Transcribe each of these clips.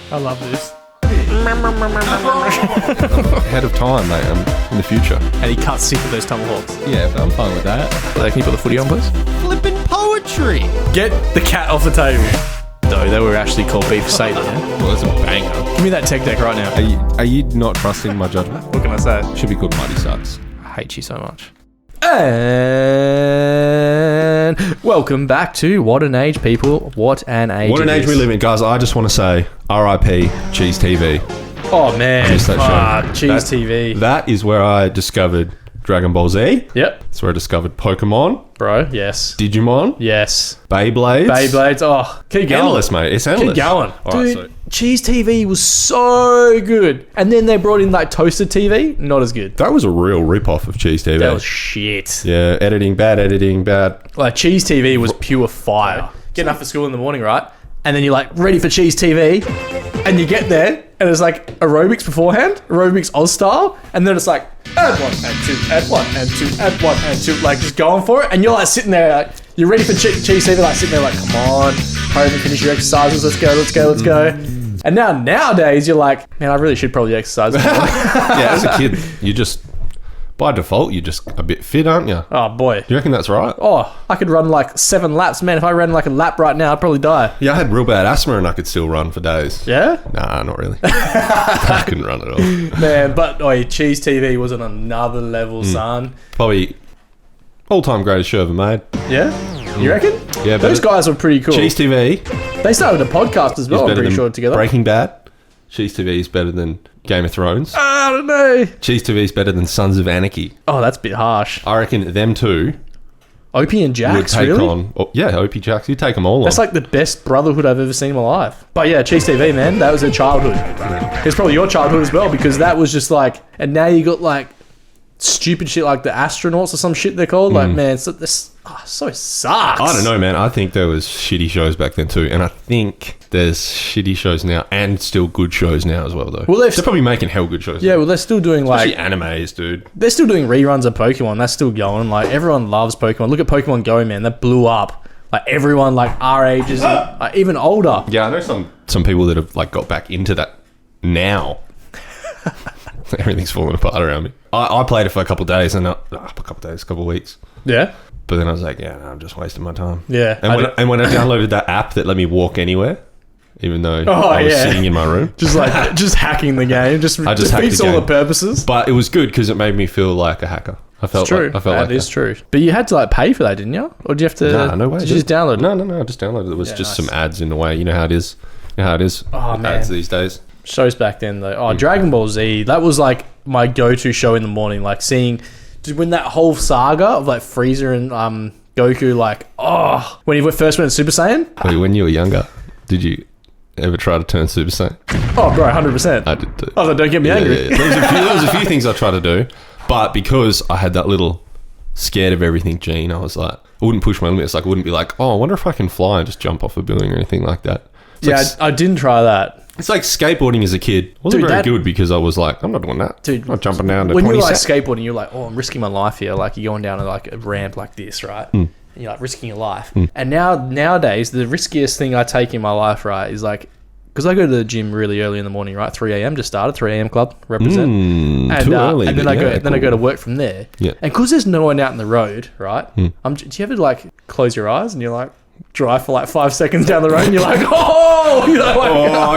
I love this. Ahead of time, mate. I'm in the future. And he cuts sick of those tomahawks. Yeah, but I'm fine with that. Can you put the footy on, please? Flipping poetry. Get the cat off the table. Though they were actually called beef Satan, yeah? Well, that's a banger. Give me that tech deck right now. Are you not trusting my judgment? What can I say? Should be called Mighty Sucks. I hate you so much. And welcome back to What an Age, people. What an age. What an age we live in, guys. I just want to say R.I.P. CHEEZ TV. Oh, man. I missed that show. CHEEZ TV. That is where I discovered Dragon Ball Z. Yep. That's where I discovered Pokemon. Bro, yes. Digimon. Yes. Beyblades. Beyblades. Oh, keep going. Endless, mate. It's endless. Keep going. All Dude, right, CHEEZ TV was so good. And then they brought in like Toasted TV. Not as good. that was a real rip-off of CHEEZ TV. That was shit. Yeah, editing bad. Like CHEEZ TV was pure fire. Getting up for school in the morning, right? And then you're like ready for CHEEZ TV, and you get there, and it's like aerobics beforehand, aerobics Oz style, and then it's like add 1 and 2, add 1 and 2, add 1 and 2, like just going for it, and you're like sitting there, like you're ready for CHEEZ TV, like sitting there, like come on, hurry up and finish your exercises, let's go. And nowadays you're like, man, I really should probably exercise more. Yeah, as a kid, you just, by default, you're just a bit fit, aren't you? Oh boy. You reckon that's right? Oh, I could run like 7 laps, man. If I ran like a lap right now, I'd probably die. Yeah, I had real bad asthma and I could still run for days. Yeah? Nah, not really. I couldn't run at all. Man, but CHEEZ TV was on another level, son. Probably all-time greatest show ever made. Yeah? You reckon? Yeah, Those guys were pretty cool. CHEEZ TV They started a podcast as well, I'm pretty sure, together. Breaking Bad. CHEEZ TV is better than Game of Thrones. I don't know. CHEEZ TV is better than Sons of Anarchy. Oh, that's a bit harsh. I reckon them two Opie and would Jax, take really? on... Oh, yeah, Opie Jax. You'd take them all That's on. like the best brotherhood I've ever seen in my life. But yeah, CHEEZ TV, man, that was a childhood. It's probably your childhood as well, because that was just like... And now you got like stupid shit like the astronauts or some shit they're called. Like, man, so this so sucks. I don't know, man. I think there was shitty shows back then too, and I think there's shitty shows now and still good shows now as well, though. Well, they're probably making hell good shows. Yeah, now. well, they're still doing like... Especially animes, dude. They're still doing reruns of Pokemon. That's still going. Like, everyone loves Pokemon. Look at Pokemon Go, man. That blew up. Like, everyone, like, our ages, even older. Yeah, I know some people that have like got back into that now. Everything's falling apart around me. I played it for a couple of days, and a couple of weeks. Yeah? But then I was like, yeah, no, I'm just wasting my time. Yeah. And when I downloaded that app that let me walk anywhere, even though I was sitting in my room. Just like, just hacking the game. Just defeats all the purposes. But it was good because it made me feel like a hacker. I felt true. I felt that is true. But you had to like pay for that, didn't you? Or did you have to... Nah, no way. Did you just download it? No. I just downloaded it. It was just some ads in the way. You know how it is. Oh, man. Ads these days. Shows back then, though. Oh, Dragon Ball Z. That was like my go-to show in the morning. Like seeing... When that whole saga of like Frieza and Goku, like, when he first went Super Saiyan. Wait, when you were younger, did you ever try to turn Super Saiyan? Oh, bro, 100%. I did too. I was like, don't get me angry. Yeah. There was a few things I tried to do, but because I had that little scared of everything gene, I was like, I wouldn't push my limits. Like, I wouldn't be like, I wonder if I can fly and just jump off a building or anything like that. I didn't try that. It's like skateboarding as a kid. Wasn't very good because I was like, I'm not doing that. Dude, I'm not jumping down to when 20 you're like seconds. skateboarding, you're like, I'm risking my life here. Like you're going down like a ramp like this, right? And you're like risking your life. And nowadays, the riskiest thing I take in my life, right, is like, because I go to the gym really early in the morning, right? 3 a.m. Just started 3 a.m. club represent. And too early, and then but I go to work from there. Yeah. And because there's no one out in the road, right? Do you ever like close your eyes and you're like drive for like 5 seconds down the road and you're like,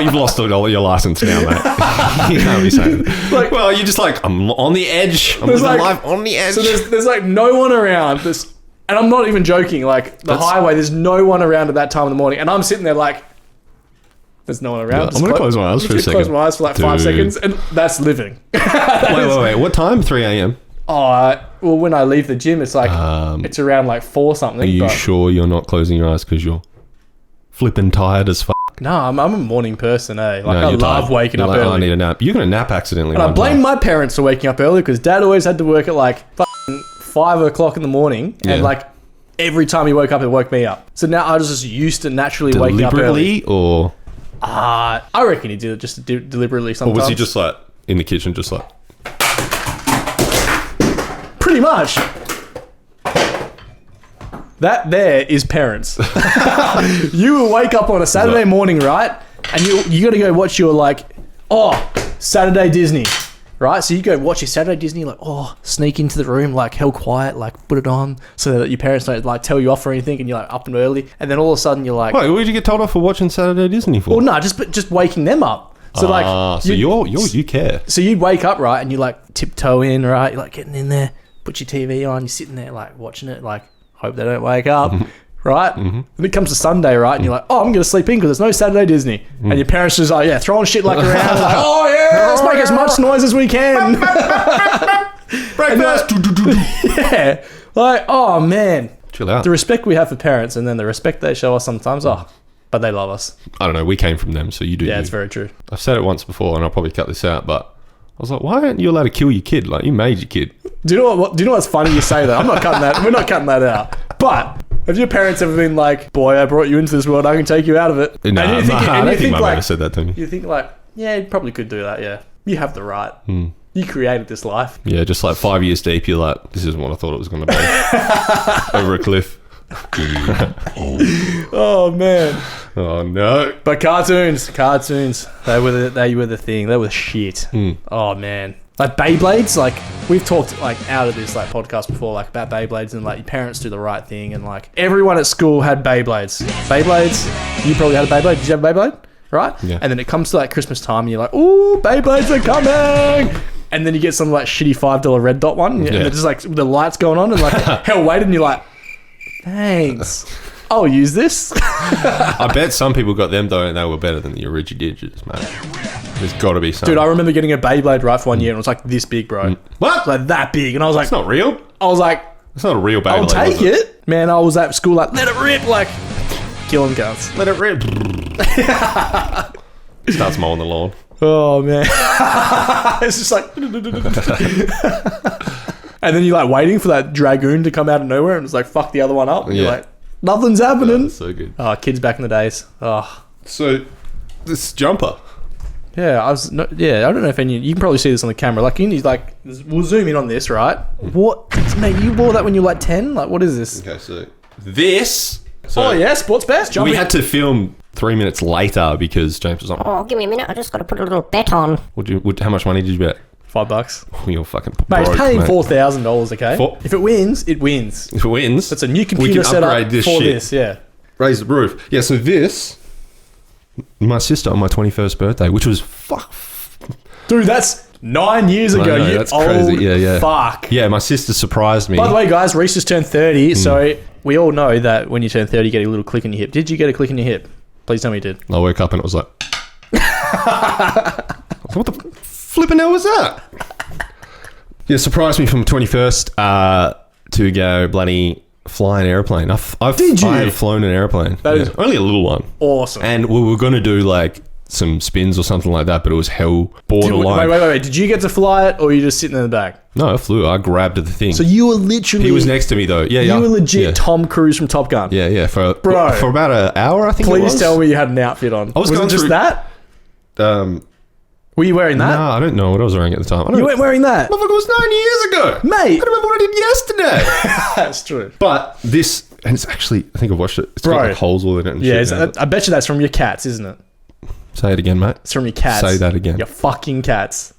You've lost all your license now, mate. You can't be saying that. Like, well, you're just like, I'm on the edge. I'm living life on the edge. So there's like no one around. And I'm not even joking. Like the highway, there's no one around at that time in the morning, and I'm sitting there like, there's no one around. I'm gonna close my eyes for a second. Close my eyes for like 5 seconds, and that's living. Wait. What time? 3 a.m. Oh, well, when I leave the gym, it's like it's around like 4 something. Are you sure you're not closing your eyes because you're flipping tired as fuck? No, I'm a morning person, eh? Like I you're love tired. waking You're up like, early. I need a nap. You're gonna nap accidentally. And I blame my parents for waking up early because Dad always had to work at like 5 o'clock in the morning, and like every time he woke up, it woke me up. So now I was just used to naturally waking up early. Deliberately, or I reckon he did it just deliberately sometimes. or was he just like in the kitchen, just like? Pretty much. That there is parents. You will wake up on a Saturday morning, right? and you got to go watch your like, Saturday Disney, right? So you go watch your Saturday Disney, like, sneak into the room, like, hell quiet, like, put it on so that your parents don't, like, tell you off or anything, and you're, like, up and early. And then all of a sudden you're like... Wait, what did you get told off for watching Saturday Disney for? Well, no, just waking them up. So, like... So you care. So you'd wake up, right, and you, like, tiptoe in, right? You're, like, getting in there, put your TV on, you're sitting there, like, watching it, like, hope they don't wake up. Right? Mm-hmm. Then it comes to Sunday, right? And you're like, I'm going to sleep in because there's no Saturday Disney. And your parents just like, throwing shit like around. Like, let's make as much noise as we can. Breakfast. Yeah. Like, oh, man. Chill out. The respect we have for parents and then the respect they show us sometimes, but they love us. I don't know. We came from them, so you do. Yeah, you. it's very true. I've said it once before, and I'll probably cut this out, but I was like, why aren't you allowed to kill your kid? Like, you made your kid. Do you know what's funny you say that? I'm not cutting that. We're not cutting that out. But... have your parents ever been like, boy, I brought you into this world, I can take you out of it? I don't think my mum ever said that to me. You think like, yeah, you probably could do that, yeah. You have the right. You created this life. Yeah, just like 5 years deep, you're like, this isn't what I thought it was going to be. Over a cliff. Oh, man. Oh, no. But cartoons, they were the thing. They were shit. Oh, man. Like Beyblades, like we've talked like out of this like podcast before, like about Beyblades and like your parents do the right thing and like everyone at school had Beyblades. You probably had a Beyblade. Did you have a Beyblade? Right? Yeah. And then it comes to like Christmas time and you're like, ooh, Beyblades are coming. And then you get some like shitty $5 red dot one and it's just like the lights going on and like hell waited and you're like, thanks. I'll use this. I bet some people got them though and they were better than the Origi-Digits, mate. There's got to be some. Dude, I remember getting a Beyblade right for 1 year and it was like this big, bro. What? Like that big. And I was like... It's not real. I was like... It's not a real Beyblade. I'll take it. Man, I was at school like, let it rip, like... killing guns. Let it rip. Starts mowing the lawn. Oh, man. It's just like... and then you're like waiting for that Dragoon to come out of nowhere and it's like, fuck the other one up. And you're like, nothing's happening. That's so good. Oh, kids back in the days. Oh. So, this jumper... yeah, I don't know if you can probably see this on the camera. Like, we'll zoom in on this, right? What, mate? You wore that when you were like 10? Like, what is this? Okay, so this. So sports bet. We had to film 3 minutes later because James was like, oh, give me a minute. I just got to put a little bet on. How much money did you bet? $5. Oh, you're fucking mate, broke, it's paying $4,000, okay? If it wins, it wins. If it wins, it's a new computer setup for this, yeah. Raise the roof. Yeah, so this, my sister on my 21st birthday, which was dude, that's 9 years ago. No, that's crazy. Yeah. Fuck. Yeah, my sister surprised me. By the way, guys, Reese just turned 30, so we all know that when you turn 30, you get a little click in your hip. Did you get a click in your hip? Please tell me you did. I woke up and it was like... what the flipping hell was that? Yeah, surprised me from 21st to go bloody... fly an airplane. Did you? I have flown an airplane. That is only a little one. Awesome. And we were going to do like some spins or something like that, but it was hell borderline. Wait. Did you get to fly it or were you just sitting in the back? No, I flew. I grabbed the thing. So you were literally... he was next to me though. Yeah, You were legit Tom Cruise from Top Gun. Yeah. For Bro. about an hour, I think it was. Please tell me you had an outfit on. I was it just that? Were you wearing that? No, I don't know what I was wearing at the time. You weren't wearing that? Motherfucker, it was 9 years ago. Mate. I remember what I did yesterday. That's true. But this... and it's actually... I think I've watched it. It's got like holes all in it and shit. Yeah, I bet you that's from your cats, isn't it? Say it again, mate. It's from your cats. Say that again. Your fucking cats.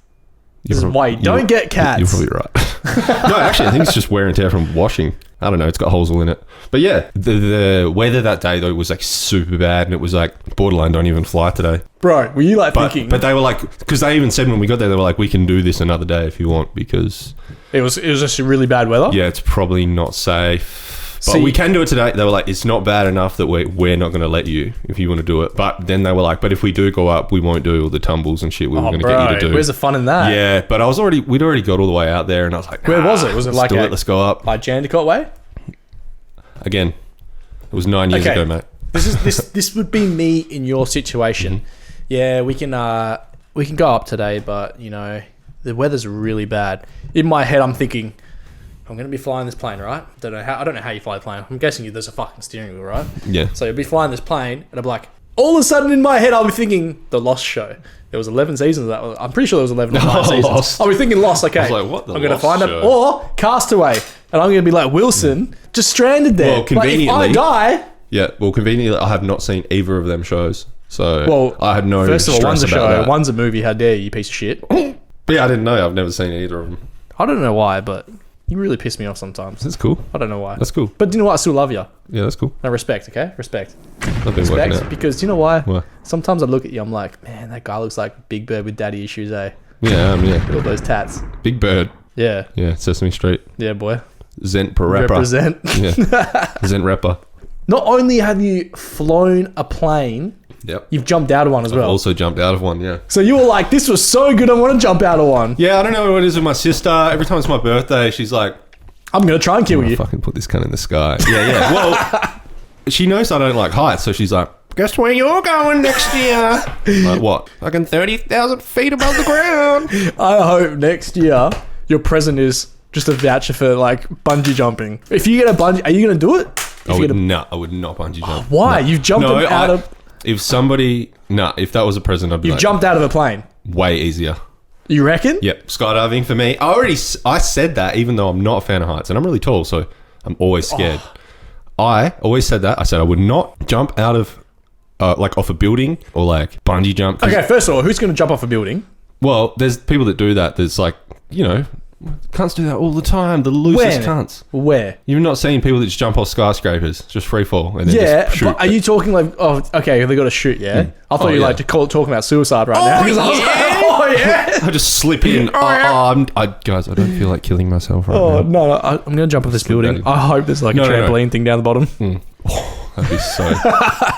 This is why you don't get cats. You're probably right. No, actually, I think it's just wear and tear from washing. I don't know. It's got holes all in it. But yeah, the weather that day, though, was like super bad. And it was like borderline, don't even fly today. Bro, were you like thinking... But they were like... because they even said when we got there, they were like, we can do this another day if you want because... It was just really bad weather? Yeah, it's probably not safe. But we can do it today. They were like, it's not bad enough that we're not going to let you if you want to do it. But then they were like, but if we do go up, we won't do all the tumbles and shit we were going to get you to do. Where's the fun in that? Yeah, but we'd already got all the way out there and I was like, where was it? Was it like let's go up. Like Jandakot way? Again, it was 9 years ago, mate. This would be me in your situation. Mm-hmm. Yeah, we can go up today, but you know, the weather's really bad. In my head, I'm thinking, I'm going to be flying this plane, right? I don't know how you fly a plane. I'm guessing there's a fucking steering wheel, right? Yeah. So you'll be flying this plane, and I'm like, all of a sudden in my head, I'll be thinking the Lost show. There was 11 seasons of that. I'm pretty sure there was 11 or 9 seasons. Lost. I'll be thinking Lost, okay. I was like, what the I'm going to find show? it. Or Castaway. And I'm going to be like Wilson, just stranded there. Well, conveniently... Like, if I die... Yeah, well, conveniently, I have not seen either of them shows. So Well, I had no first of all, stress one's a about show, that. one's a movie. How dare you, piece of shit. But yeah, I didn't know. I've never seen either of them. I don't know why, but you really piss me off sometimes. That's cool. I don't know why. That's cool. But do you know what? I still love you. Yeah, that's cool. No, respect, okay? Respect. I've been working Respect, out. because do you know why? Why? Sometimes I look at you, I'm like, man, that guy looks like Big Bird with daddy issues, eh? Yeah, yeah. All those tats. Big Bird. Yeah. Yeah, Sesame Street. Yeah, boy. Zent per rapper. Represent. Yeah. Zent rapper. Not only have you flown a plane, Yep. you've jumped out of one as I've well. also jumped out of one, yeah. So you were like, this was so good, I want to jump out of one. Yeah, I don't know what it is with my sister. Every time it's my birthday, she's like, I'm going to try and kill I'm you. gonna fucking put this cunt in the sky. Yeah, yeah. Well, she knows I don't like heights, so she's like, guess where you're going next year? Like, what? Fucking 30,000 feet above the ground. I hope next year your present is just a voucher for like bungee jumping. If you get a bungee, are you going to do it? I would not bungee jump. Why? No. You've jumped out of... If somebody... if that was a present, I'd be You've like, jumped out of a plane. way easier. You reckon? Yep, skydiving for me. I said that even though I'm not a fan of heights, and I'm really tall, so I'm always scared. I always said that. I said I would not jump out of, like off a building or like bungee jump. 'Cause- Okay, first of all, who's going to jump off a building? Well, there's people that do that. There's like, you know, cunts do that all the time. The loosest When? cunts. Where? You've not seen people that just jump off skyscrapers, just free fall, and then Yeah, just shoot. but are you talking like... Oh, okay, they got to shoot, yeah? I thought Oh, you yeah. like to talking about suicide right now. 'Cause I was like, oh, yeah. I just slip in. Guys, I don't feel like killing myself right Oh, now. no, I'm going to jump off this building. down. I hope there's like No, a no, no. trampoline thing down the bottom. That'd be so.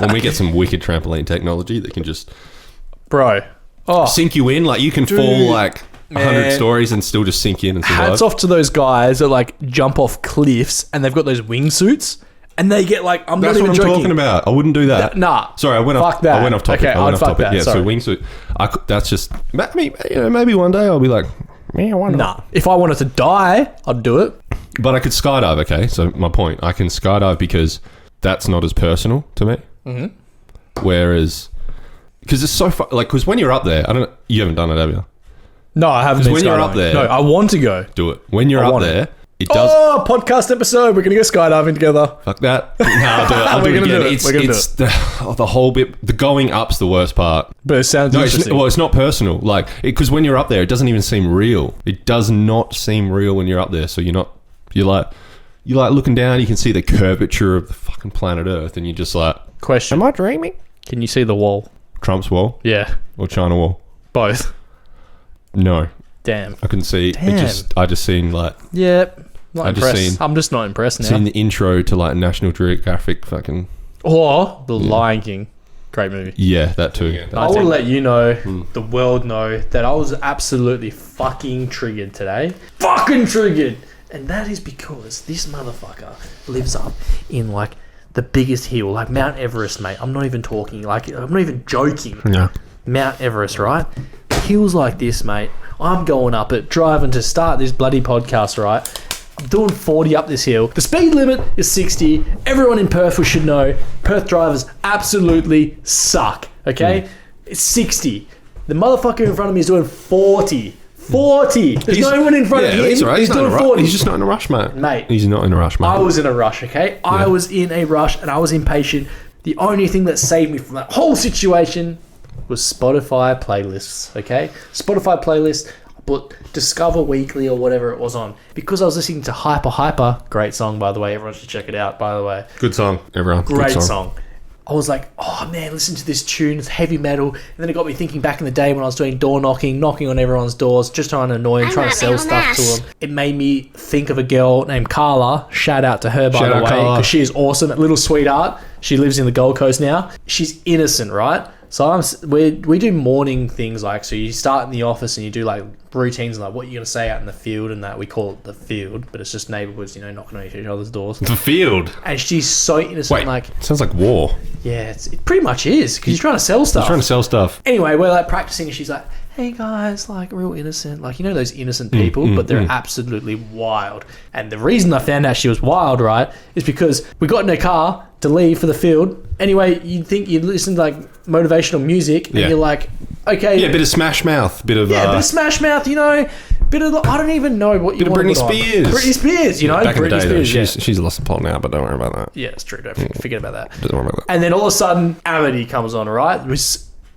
When we get some wicked trampoline technology that can just Bro. Oh, sink you in, like you can fall like 100 man. stories and still just sink in and survive. hats off to those guys that like jump off cliffs and they've got those wingsuits and they get like... I'm That's not what I'm even joking. talking about. I wouldn't do that. Nah. Sorry, I went Fuck off. that. I went off topic. Okay, I went I'd off fuck topic. that, Yeah, sorry. so wingsuit. That's just maybe one day I'll be like, yeah, why not? Nah. If I wanted to die, I'd do it. But I could skydive. Okay, so my point, I can skydive because that's not as personal to me. Mm-hmm. Whereas, because it's so far, like, because when you're up there, you haven't done it, have you? No, I haven't. When you're up there- no, I want to go. Do it. When you're I up want there, it does. Oh, podcast episode. We're gonna go skydiving together. Fuck that. No, I'll do it. I'll We're do it gonna again. do it. It's, We're gonna do it's the whole bit. The going up's the worst part. But it sounds No, interesting. it's not personal. Like, because when you're up there, it doesn't even seem real. It does not seem real when you're up there. So you're like looking down. You can see the curvature of the fucking planet Earth, and you're just like, Question: am I dreaming? Can you see the wall? Trump's wall Yeah, or China wall? both. No, Damn. I can see. Damn. I just seen like Yep. Not I just impressed. seen- I'm just not impressed now. seen the intro to like National Geographic. Fucking Or The Lion King. Great movie. yeah, that too. I want to let you know, Hmm. the world know, that I was absolutely fucking triggered today. Fucking triggered! And that is because this motherfucker lives up in, like, the biggest hill, like Mount Everest, mate. I'm not even talking, like, I'm not even joking. Yeah. Mount Everest, right? Hills like this, mate. I'm going up it, driving to start this bloody podcast, right? I'm doing 40 up this hill. The speed limit is 60. Everyone in Perth should know. Perth drivers absolutely suck, okay? It's 60. The motherfucker in front of me is doing 40. 40. There's no one in front of him. That's all right. He's not in doing a rush. 40. He's just not in a rush, mate. Mate. He's not in a rush, mate. I was in a rush, okay? I was in a rush and I was impatient. The only thing that saved me from that whole situation was Spotify playlists, okay? Spotify playlist, I put Discover Weekly or whatever it was on. Because I was listening to Hyper, great song, by the way. Everyone should check it out, by the way. Good song, everyone. Great Good song. I was like, oh man, listen to this tune, it's heavy metal. And then it got me thinking back in the day when I was doing door knocking on everyone's doors, just trying to annoy them, trying to sell stuff to them. It made me think of a girl named Carla. Shout out to her, by the way, because she is awesome. A little sweetheart. She lives in the Gold Coast now. She's innocent, right? So we do morning things, like, so you start in the office and you do like routines like what you're going to say out in the field, and that we call it the field, but it's just neighborhoods, knocking on each other's doors. The field. And she's so innocent. Wait, like, sounds like war. yeah, it pretty much is, because you're trying to sell stuff. He's trying to sell stuff. Anyway, we're like practicing, and she's like, hey guys, like, real innocent, like, those innocent people, but they're absolutely wild. And the reason I found out she was wild, right, is because we got in her car to leave for the field. Anyway, you'd think you'd listen to like motivational music, and Yeah. you're like, okay, Yeah, a bit of Smash Mouth, bit of bit of Smash Mouth, bit bit of the, I don't even know what you Bit of want Britney to put on. Spears. Britney Spears, you know, Back in the Britney day, though, Spears. she's lost the plot now, but don't worry about that. Yeah, it's true. Don't forget about that. Don't worry about that. And then all of a sudden, Amity comes on, right?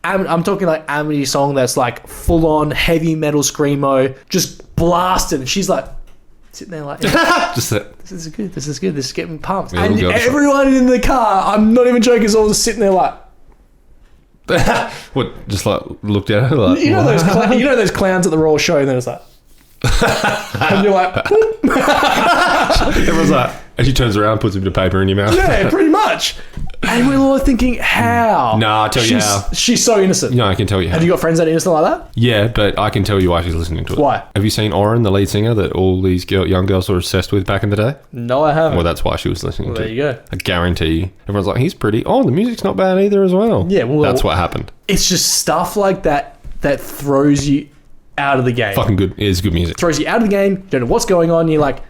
I'm talking like Amity song that's like full on heavy metal screamo, just blasted. And she's like sitting there like, Just that. this is good. This is getting me pumped. Yeah, and little girl just everyone in the car, I'm not even joking, is all just sitting there like, What? Just like looked at her like. you know what? those clowns at the Royal Show, and then it's like, and you're like, Everyone's like, and she turns around, puts a bit of paper in your mouth. yeah, pretty much. And we're all thinking, how? Nah, I'll tell you how. She's so innocent. No, I can tell you how. Have you got friends that are innocent like that? Yeah, but I can tell you why she's listening to it. Why? Have you seen Oren, the lead singer that all these young girls were obsessed with back in the day? No, I haven't. Well, that's why she was listening to there it. you go. I guarantee. Everyone's like, he's pretty. Oh, the music's not bad either as well. Yeah, well, that's what happened. It's just stuff like that that throws you out of the game. Fucking good. It is good music. Throws you out of the game. You don't know what's going on. You're like,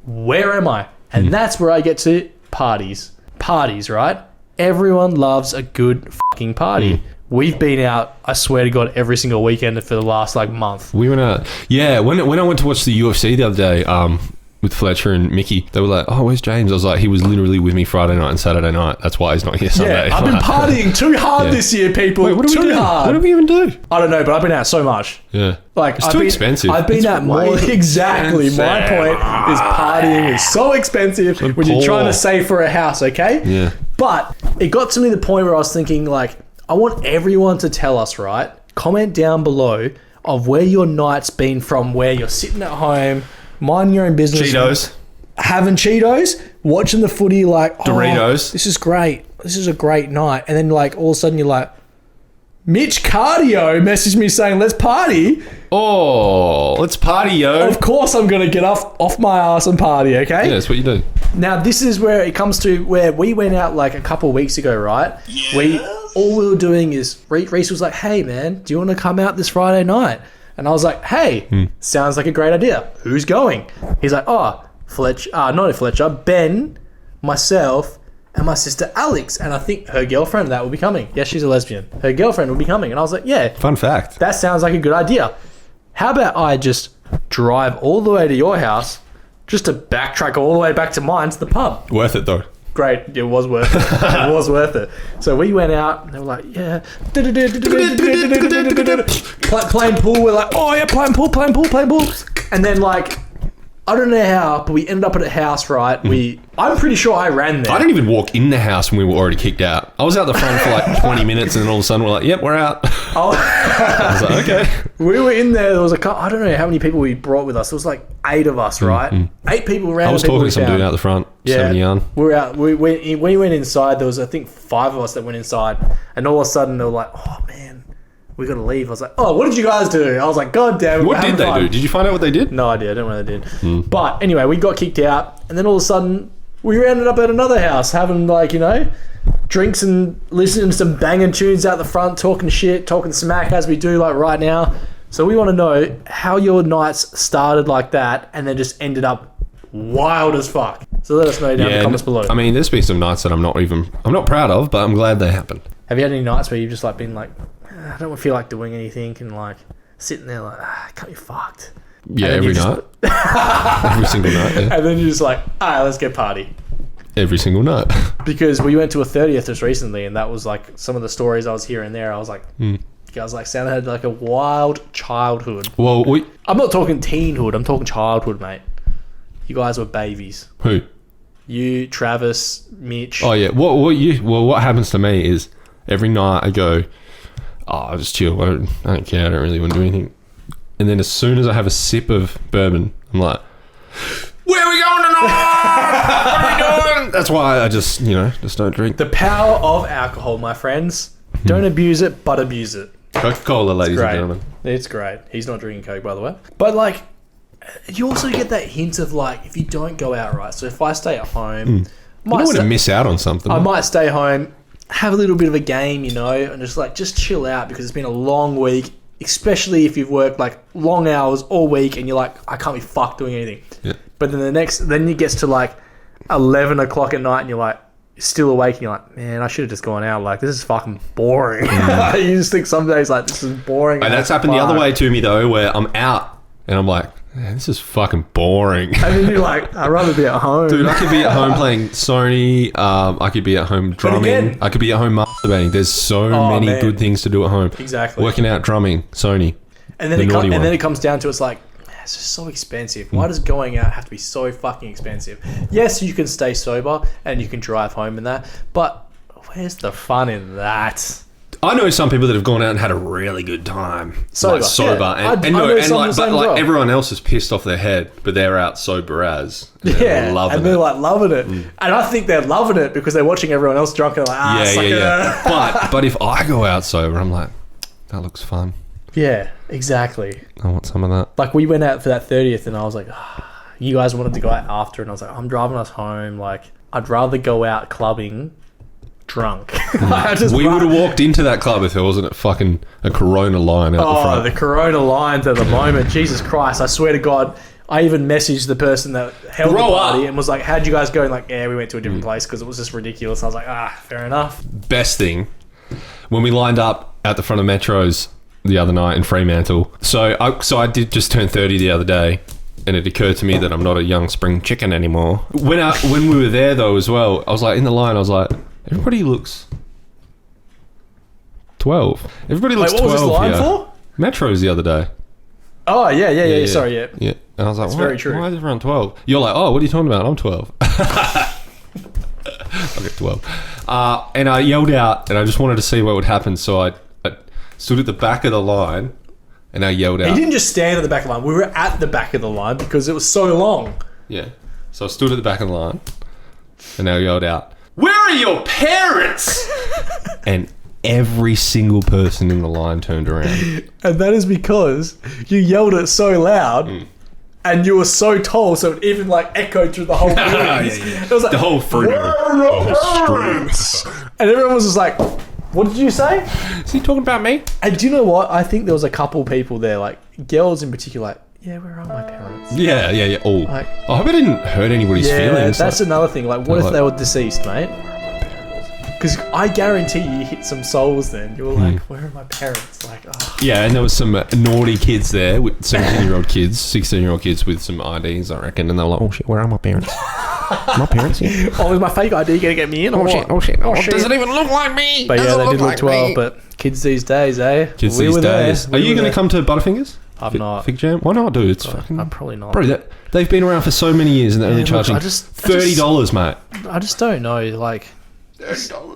where am I? And that's where I get to parties. Parties, right? Everyone loves a good fucking party. We've been out, I swear to God, every single weekend for the last like month. We went out. Yeah, when I went to watch the UFC the other day, with Fletcher and Mickey, they were like, "Oh, where's James?" I was like, "He was literally with me Friday night and Saturday night. That's why he's not here Sunday." Yeah, I've been partying too hard this year, people. Wait, what do we too do? hard. What do we even do? I don't know, but I've been out so much. Yeah, Like it's I've too been, expensive. I've been It's at more. way Exactly. expensive. My point is partying is so expensive when you're poor. trying to save for a house. Okay. Yeah. But it got to me the point where I was thinking, like, I want everyone to tell us, right? Comment down below of where your night's been from, where you're sitting at home, minding your own business, Cheetos. having Cheetos, watching the footy, like Doritos. This is great. This is a great night. And then, like, all of a sudden, you're like, Mitch Cardio messaged me saying, "Let's party." Oh, let's party, yo. Of course, I'm gonna get off my ass and party. Okay. Yeah, that's what you do. Now, this is where it comes to where we went out like a couple of weeks ago, right? All we were doing is Reese was like, "Hey, man, do you want to come out this Friday night?" And I was like, "Hey, sounds like a great idea. Who's going?" He's like, "Oh, not Fletcher, Ben, myself, and my sister Alex, and I think her girlfriend that will be coming. Yes, she's a lesbian. Her girlfriend will be coming." And I was like, "Yeah, Fun fact. that sounds like a good idea. How about I just drive all the way to your house, just to backtrack all the way back to mine to the pub?" Worth it though. Great, it was worth it. It was worth it. So we went out, and they were like, "Yeah, playing pool." We're like, "Oh yeah, playing pool." And then like, I don't know how, but we ended up at a house, right? I'm pretty sure I ran there. I didn't even walk in the house when we were already kicked out. I was out the front for like 20 minutes, and then all of a sudden we're like, "Yep, we're out." Oh. I was like, "Okay." We were in there. There was I don't know how many people we brought with us. There was like 8 of us, right? 8 people around. I was talking to some dude out the front, 7 yarn. We were out. We went inside. There was, I think, 5 of us that went inside, and all of a sudden they were like, "Oh man, we got to leave." I was like, "Oh, what did you guys do?" I was like, "God damn it!" What did they do? Did you find out what they did? No idea. I don't know what they did. But anyway, we got kicked out, and then all of a sudden we ended up at another house having drinks and listening to some banging tunes out the front, talking shit, talking smack as we do like right now. So we want to know how your nights started like that and then just ended up wild as fuck. So let us know down in the comments below. I mean, there's been some nights that I'm not proud of, but I'm glad they happened. Have you had any nights where you've just like been like, I don't feel like doing anything, and like sitting there like, I can't be fucked. Yeah, And then every you night. Every single night, yeah. And then you're just like, all right, let's get party. Every single night. Because we went to a 30th just recently, and that was like some of the stories I was hearing there. I was like, you guys like sounded had like a wild childhood. Well, I'm not talking teenhood, I'm talking childhood, mate. You guys were babies. who? You, Travis, Mitch. Oh, yeah. What happens to me is every night I go, I'll just chill. I don't care. I don't really want to do anything. And then as soon as I have a sip of bourbon, I'm like, where are we going tonight? What are we doing? That's why I just don't drink. The power of alcohol, my friends. Don't abuse it, but abuse it. Coca-Cola, ladies and Great. gentlemen. It's great. He's not drinking Coke, by the way. But like, you also get that hint of like, if you don't go out, right? So if I stay at home, You don't want to miss out on something. I might stay home, have a little bit of a game, and just chill out, because it's been a long week, especially if you've worked like long hours all week and you're like, I can't be fucked doing anything. Yeah. But then it gets to like 11 o'clock at night and you're like, still awake, and you're like, man, I should have just gone out. Like, this is fucking boring. You just think some days like, this is boring. And that's happened the other way to me though, where I'm out and I'm like, Man, this is fucking boring. I mean, you're like, I'd rather be at home. Dude, I could be at home playing Sony. I could be at home drumming. again- I could be at home masturbating. There's so many man. good things to do at home. Exactly. Working out, drumming, Sony. And then, The naughty one. it comes down to it's like, man, it's just so expensive. Why does going out have to be so fucking expensive? Yes, you can stay sober and you can drive home and that, but where's the fun in that? I know some people that have gone out and had a really good time. Sober. Like sober. Yeah. And I know some like, the same but like as well. everyone else is pissed off their head, but they're out sober as. And Yeah, they're loving and they're it. like loving it. And I think they're loving it because they're watching everyone else drunk and they're like, suck it. But if I go out sober, I'm like, that looks fun. Yeah, exactly. I want some of that. Like we went out for that 30th and I was like, you guys wanted to go out after, and I was like, I'm driving us home. Like, I'd rather go out clubbing drunk. We would have walked into that club if there wasn't a fucking a Corona line out the front. The Corona lines at the moment. Jesus Christ. I swear to God. I even messaged the person that held Grow the party up. and was like, how'd you guys go? And like, yeah, we went to a different place because it was just ridiculous. I was like, fair enough. Best thing, when we lined up at the front of Metros the other night in Fremantle. So I did just turn 30 the other day, and it occurred to me that I'm not a young spring chicken anymore. When we were there though as well, I was like in the line. I was like, everybody looks 12. Everybody looks Wait, what 12 was this line here. for? Metros the other day. Oh, yeah. Sorry, yeah. Yeah. And I was like, That's very true. Why is everyone 12? You're like, oh, what are you talking about? I'm 12. Okay, 12. And I yelled out, and I just wanted to see what would happen. So I stood at the back of the line, and I yelled He out. didn't just stand at the back of the line. We were at the back of the line because it was so long. Yeah. So I stood at the back of the line, and I yelled out, "Where are your parents?" And every single person in the line turned around. And that is because you yelled it so loud and you were so tall, so it even like echoed through the whole building. Yeah. It was like, The whole freedom. and everyone was just like, what did you say? Is he talking about me? And do you know what? I think there was a couple people there, like girls in particular, like, yeah, where are my parents? Yeah. Oh, Like- I hope I didn't hurt anybody's Yeah, feelings. that's another thing. Like, what if Like- they were deceased, mate? Because I guarantee you hit some souls then. You were like, where are my parents? Like, oh. Yeah, and there was some naughty kids there, with 17-year-old kids, 16-year-old kids with some IDs, I reckon, and they were like, "Oh shit, where are my parents? My parents here? Oh, is my fake ID going to get me in? Or what? Oh shit! Does it even look like me? But yeah, Does it they did look like 12. me?" But kids these days, eh? Kids We these were there. days. We Are you were going there. to come to Butterfingers? I'm not. Fig Jam? Why not, dude? It's fucking. I'm probably not. Bro, they've been around for so many years, and they're only Yeah, look, charging I just- $30, mate. I just don't know. Like,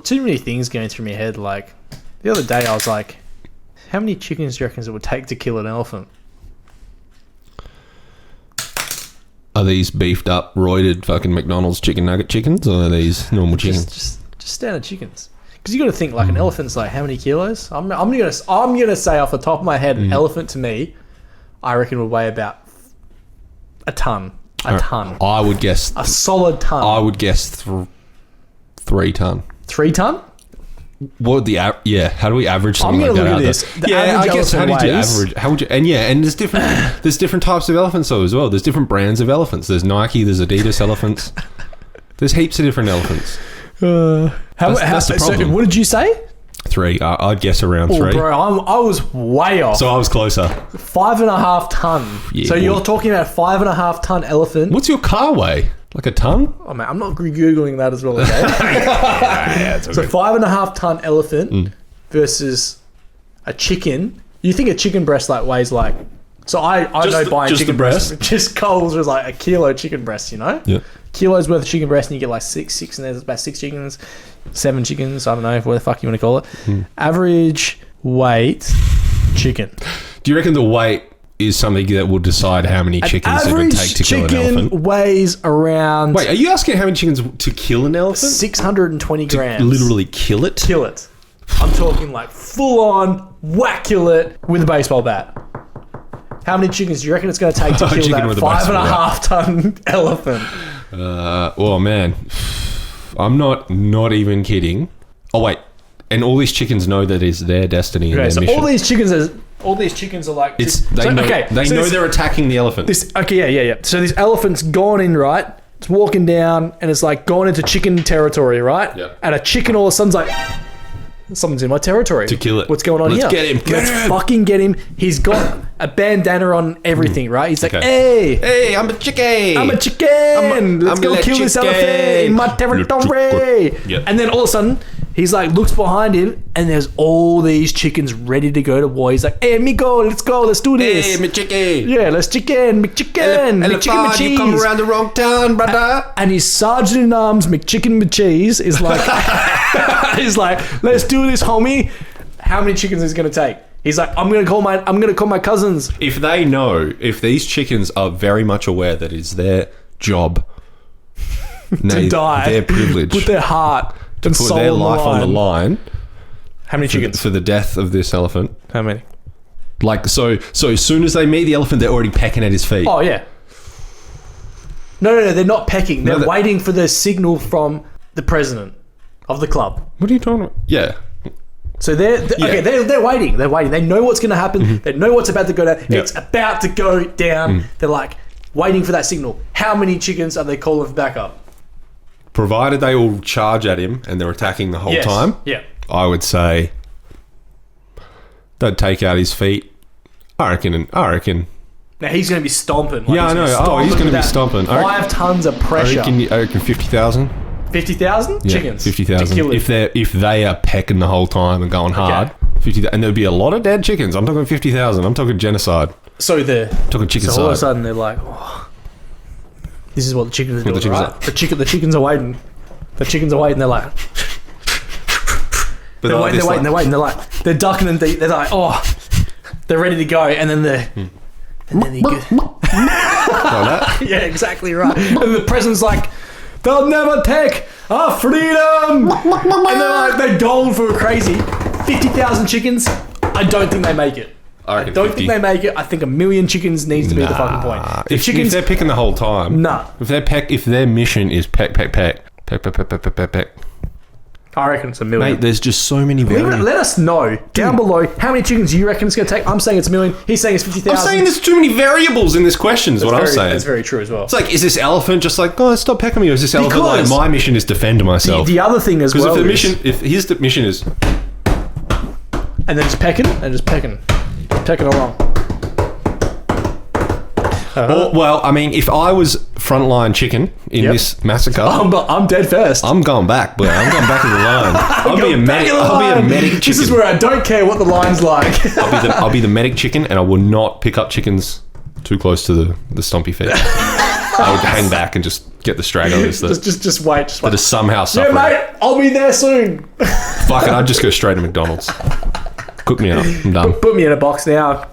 too many things going through my head. Like, the other day I was like, how many chickens do you reckon it would take to kill an elephant? Are these beefed up, roided fucking McDonald's chicken nugget chickens, or are these normal chickens? Just standard chickens. Because you got to think like an elephant's like how many kilos? I'm gonna say off the top of my head, an elephant to me, I reckon would weigh about a ton. A ton. I would guess. A solid ton. I would guess 3 ton. 3 ton? What would the yeah? How do we average I'm something gonna like that? look at out this. there? The Yeah, average I guess. How elephant did you weighs- average? How would you? And yeah, and there's different types of elephants though as well. There's different brands of elephants. There's Nike. There's Adidas elephants. There's heaps of different elephants. That's the so problem. what did you say? 3. I'd guess around 3. Oh, bro, I was way off. So I was closer. 5.5 ton. Yeah, so boy. you're talking about a 5.5 ton elephant. What's your car weigh? Like a ton? Oh man, I'm not googling that as well. Okay. Yeah, it's So 5.5 ton elephant versus a chicken. You think a chicken breast like weighs like? So I know buying just chicken the breast? breast. Just Coles was like a kilo chicken breast. You know. Yeah. Kilos worth of chicken breast, and you get like six, and there's about 6 chickens, 7 chickens. I don't know what the fuck you want to call it. Average weight chicken. Do you reckon the weight is something that will decide how many chickens it would Average take to kill an chicken elephant? weighs around Wait, are you asking how many chickens to kill an elephant? 620 grams. Literally kill it? Kill it. I'm talking like full on whackule it with a baseball bat. How many chickens do you reckon it's going to take to kill Chicken that with a baseball 5.5 ton elephant? Oh man, I'm not even kidding. Oh wait, and all these chickens know that it's their destiny and Okay, their so mission. all these chickens are like They know they're attacking the elephant. yeah. So this elephant's gone in, right? It's walking down and it's like gone into chicken territory, right? Yeah. And a chicken all of a sudden's like, someone's in my territory. To kill it. What's going on Let's here? get him. Get Let's him. fucking get him. He's got a bandana on everything, right? He's like, Okay. hey, Hey, I'm a chicken. I'm a chicken. Let's I'm go a kill this chicken. elephant in my territory. Yep. And then all of a sudden, he's like, looks behind him, and there's all these chickens ready to go to war. He's like, hey, amigo, let's go. Let's do this. Hey, my chicken. Yeah, let's chicken, McChicken, McChicken, Elephant, you come McCheese. around the wrong town, brother. And his sergeant in arms, McChicken McCheese, is like, he's like, let's do this, homie. How many chickens is it gonna take? He's like, I'm gonna call my cousins. If they know, if these chickens are very much aware that it's their job To die, their privilege, put their heart and put soul their life on the line How many chickens? for the death of this elephant. How many? Like, so as soon as they meet the elephant, they're already pecking at his feet. Oh yeah. No, they're not pecking. They're No, waiting for the signal from the president of the club. What are you talking about? Yeah. So they're waiting. They're waiting. They know what's going to happen. Mm-hmm. They know what's about to go down. It's about to go down. They're like waiting for that signal. How many chickens are they calling for backup? Provided they all charge at him and they're attacking the whole time, Yeah. I would say they'd take out his feet. I reckon. Now he's going to be stomping. Yeah, I know. Oh, he's going to be stomping. 5 tons of pressure. I reckon 50,000. 50,000 Yeah, chickens. 50,000. to kill him. If they are pecking the whole time and going hard, 50, and there'd be a lot of dead chickens. I'm talking 50,000. I'm talking genocide. So I'm talking chicken all of a side. sudden they're like, oh, this is what the chickens are What the doing, chickens right? The chickens are waiting. The chickens are waiting. They're like, But they're waiting. They're like, they're ducking and they're like, oh, they're ready to go. And then and then he goes, Like that? yeah, exactly right. And the president's like, they'll never take our freedom. And they're going for crazy. 50,000 chickens. I don't think they make it. I I reckon don't 50. think they make it. I think 1 million chickens needs to be the fucking point. The If chickens, they're picking the whole time, nah. If their mission is peck. I reckon it's 1 million. Mate, there's just so many variants. Let us know down below how many chickens you reckon it's going to take. I'm saying it's 1 million. He's saying it's 50,000. I'm saying there's too many variables in this question. Is what I'm saying. That's very true as well. It's like, is this elephant just like, oh, stop pecking me? Or is this elephant like, Because- my mission is defend myself? The other thing as Because well if his mission is, and then just pecking along. well, I mean, if I was frontline chicken in Yep. this massacre, I'm dead first. I'm going back, but I'm going back in the line. I'll be a medic. I'll be a medic chicken. This is where I don't care what the line's like. I'll be the medic chicken, and I will not pick up chickens too close to the stumpy feet. I would hang back and just get the stragglers that, just wait. Just that wait. are somehow Yeah, suffering. mate, I'll be there soon. Fuck it, I'd just go straight to McDonald's. Cook me up. I'm done. Put me in a box now.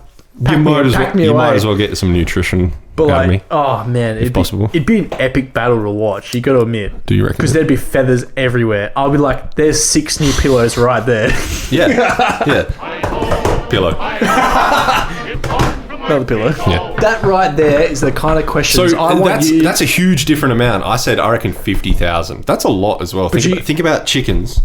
You might away. as well get some nutrition But out of me. like, oh man, it'd possible. it'd be an epic battle to watch. You got to admit. Do you reckon? Because there'd be feathers everywhere. I'll be like, there's 6 new pillows right there. Yeah. Pillow. Another pillow. Yeah. That right there is the kind of So questions I want you. that's a huge different amount. I said I reckon 50,000. That's a lot as well. Think about chickens.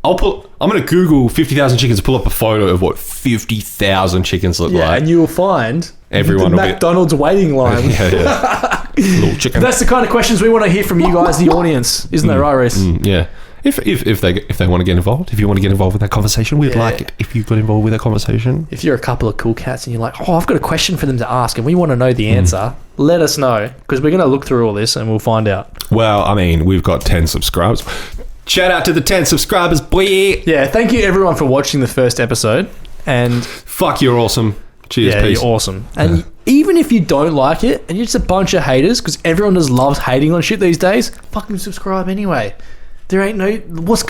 I'm going to Google 50,000 chickens, pull up a photo of what 50,000 chickens look yeah, like. and you will find Everyone the will be- McDonald's waiting line. yeah. Little chicken. That's the kind of questions we want to hear from you guys, the audience, isn't that right, Reese? Yeah. If they want to get involved, if you want to get involved with that conversation, we'd like it if you got involved with that conversation. If you're a couple of cool cats and you're like, oh, I've got a question for them to ask and we want to know the answer, let us know because we're going to look through all this and we'll find out. Well, I mean, we've got 10 subscribers. Shout out to the 10 subscribers, boy. Yeah, thank you everyone for watching the first episode. And Fuck, you're awesome. Cheers, yeah, peace. you're awesome. And even if you don't like it and you're just a bunch of haters, because everyone just loves hating on shit these days, fucking subscribe anyway. There ain't no what's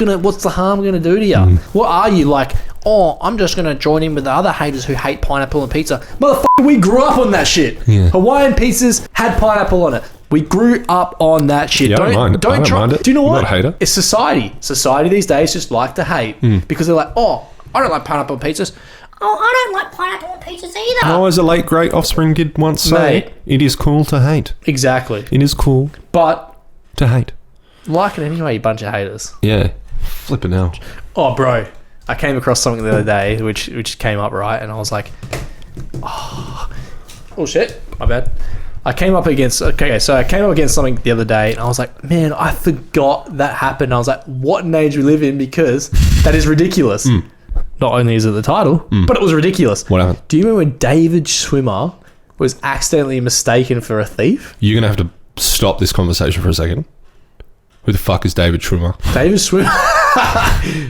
the harm gonna do to you? What are you like? Oh, I'm just gonna join in with the other haters who hate pineapple on pizza. Motherfucker, we grew up on that shit. Yeah. Hawaiian pizzas had pineapple on it. We grew up on that shit. Yeah, I don't mind it. I don't mind it. Do you know I'm what? not a hater. It's society. Society these days just like to hate because they're like, oh, I don't like pineapple on pizzas. Oh, I don't like pineapple on pizzas either. No, as a late great Offspring did once say, Mate. it is cool to hate. Exactly. It is cool But to hate. like it anyway, you bunch of haters. Yeah. Flipping hell. Oh, bro, I came across something the other day which came up right, and I was like, oh shit, my bad. I came up against something the other day, and I was like, man, I forgot that happened. I was like, what an age we live in, because that is ridiculous. Not only is it the title, but it was ridiculous. What happened? Do you remember when David Schwimmer was accidentally mistaken for a thief? You're gonna have to stop this conversation for a second. Who the fuck is David Schwimmer? David Schwimmer.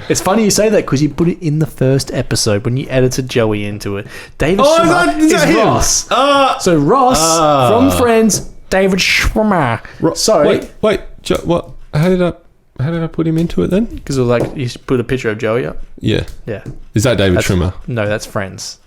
It's funny you say that because you put it in the first episode when you edited Joey into it. David Schwimmer is Ross. So Ross from Friends, David Schwimmer. Wait, what? How did I put him into it then? Because like you put a picture of Joey up. Yeah. Yeah. Is that David Schwimmer? No, that's Friends.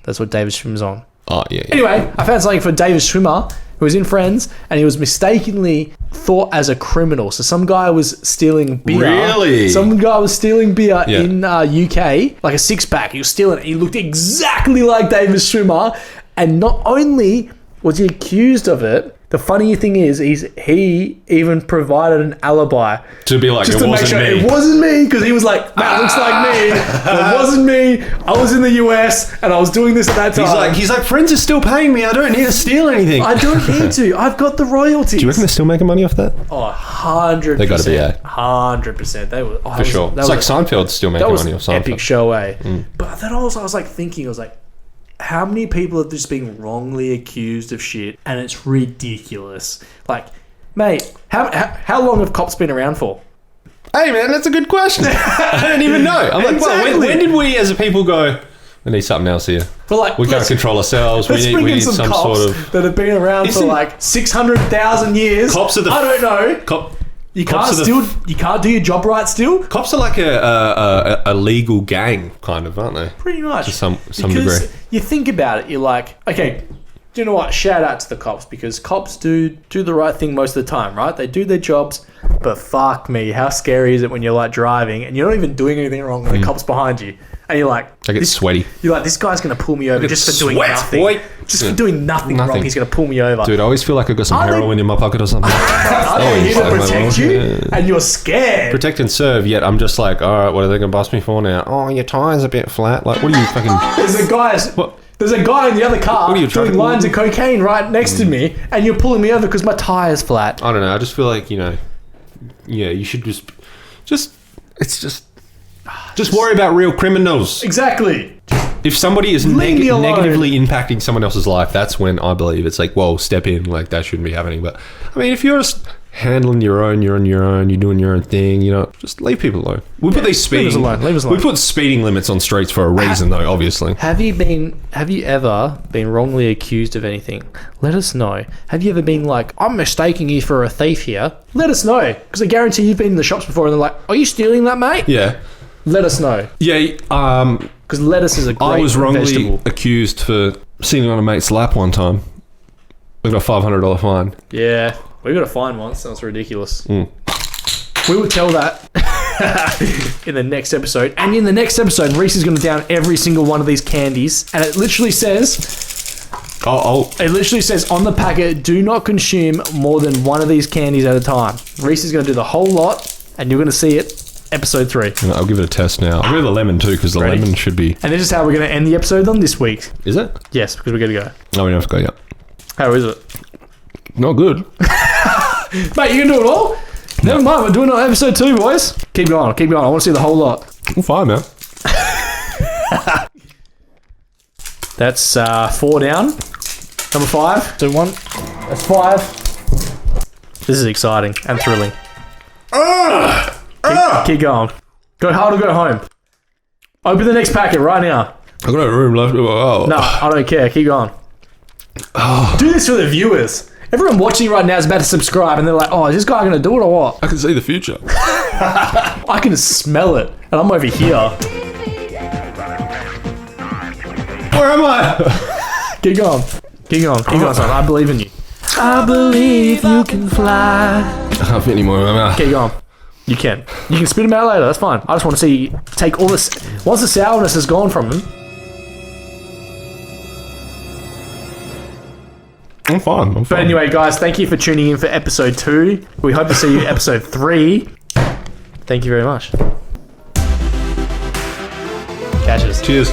That's what David Schwimmer's on. Oh yeah. Anyway, I found something for David Schwimmer, who was in Friends, and he was mistakenly thought as a criminal. So some guy was stealing beer. Really? Some guy was stealing beer in UK, like a 6-pack. He was stealing it. He looked exactly like David Schwimmer, and not only was he accused of it, the funny thing is he even provided an alibi to be like, just it to make wasn't sure me. It wasn't me, because he was like, that looks like me. It wasn't me. I was in the US and I was doing this at that time. He's like, Friends are still paying me. I don't need to steal anything. I don't need to. I've got the royalties. Do you reckon they're still making money off that? Oh, 100%. They got to be, 100%. They were for sure. It's like Seinfeld's still making money off Seinfeld. Epic show, But then I was like thinking, I was like, how many people have just been wrongly accused of shit, and it's ridiculous. Like, mate, how long have cops been around for? Hey man, that's a good question. I don't even know. I'm like, well, when did we as a people go, we need something else here? But like, we can't control ourselves. We need some cops sort of that have been around for like 600,000 years. Cops are the I don't know. You can't do your job right still? Cops are like a legal gang, kind of, aren't they? Pretty much. To some degree. Because you think about it, you're like, okay, do you know what? Shout out to the cops, because cops do the right thing most of the time, right? They do their jobs, but fuck me, how scary is it when you're like driving and you're not even doing anything wrong and the cop's behind you, and you're like, I get sweaty. You're like, this guy's going to pull me over just for doing nothing. Boy. Just for doing nothing wrong, he's going to pull me over. Dude, I always feel like I've got some heroin in my pocket or something. They're here to protect you, and you're scared. Protect and serve, yet I'm just like, all right, what are they going to bust me for now? Oh, your tire's a bit flat. Like, what are you fucking... There's a guy in the other car doing lines of cocaine right next to me, and you're pulling me over because my tire's flat. I don't know. I just feel like, you should just worry about real criminals. Exactly. If somebody is negatively impacting someone else's life, that's when I believe it's like, well, step in. Like, that shouldn't be happening. But, I mean, if you're just handling your own, you're on your own, you're doing your own thing, just leave people alone. We put these speeding... Leave us alone. We put speeding limits on streets for a reason, though, obviously. Have you ever been wrongly accused of anything? Let us know. Have you ever been like, I'm mistaking you for a thief here? Let us know. Because I guarantee you've been in the shops before and they're like, are you stealing that, mate? Yeah. Let us know. Yeah, because lettuce is a great I was wrongly vegetable. accused for sitting on a mate's lap one time. We got a $500 fine. Yeah, we got a fine once. That was ridiculous. We will tell that in the next episode. And in the next episode, Reese is going to down every single one of these candies. And it literally says... It literally says on the packet, do not consume more than one of these candies at a time. Reese is going to do the whole lot, and you're going to see it episode 3. I'll give it a test now. I'll give it the lemon too, because the lemon should be... And this is how we're going to end the episode on this week. Is it? Yes, because we're going to go. No, we don't have to go yet. How is it? Not good. Mate, you can do it all? Never mind, we're doing it on episode 2, boys. Keep going. I want to see the whole lot. I'm fine, man. That's 4 down. Number 5. So 1. That's 5. This is exciting and thrilling. Keep going. Go hard or go home. Open the next packet right now. I've got a room left. Oh. No, I don't care. Keep going. Do this for the viewers. Everyone watching right now is about to subscribe and they're like, oh, is this guy going to do it or what? I can see the future. I can smell it. And I'm over here. Where am I? Keep going, son. I believe in you. I believe you can fly. I can't fit any more in my mouth. Keep going. You can spit them out later. That's fine. I just want to see you take all this. Once the sourness is gone from them. I'm fine. But anyway, guys, thank you for tuning in for episode 2. We hope to see you episode 3. Thank you very much. Catches. Cheers.